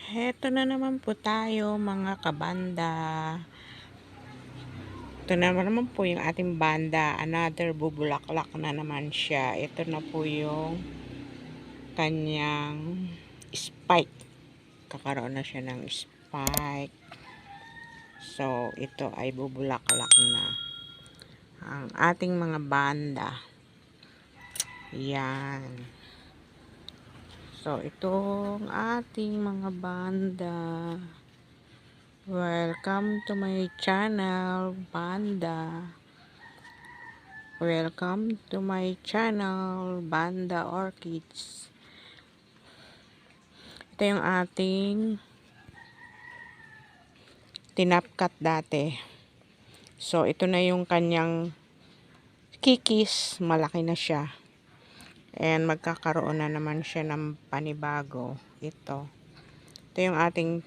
Heto na naman po tayo mga kabanda. Ito na naman po yung ating banda. Another bubulaklak na naman siya. Ito na po yung kanyang spike. Kakaroon na siya ng spike. So, ito ay bubulaklak na. Ang ating mga banda. Yan. So, itong ating mga banda. Welcome to my channel, Banda. Welcome to my channel, Banda Orchids. Ito yung ating tinapkat dati. So, ito na yung kanyang kikis. Malaki na siya. And magkakaroon na naman siya ng panibago. Ito. Ito yung ating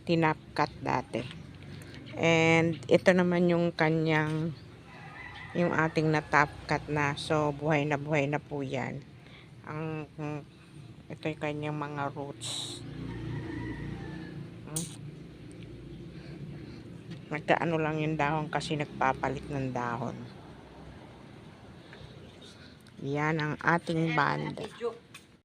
tinapkat dati. And ito naman yung kanyang yung ating natapkat na. So buhay na po yan. Ito yung kanyang mga roots. Nagkaano lang yung dahon kasi nagpapalit ng dahon. Yan ang ating banda.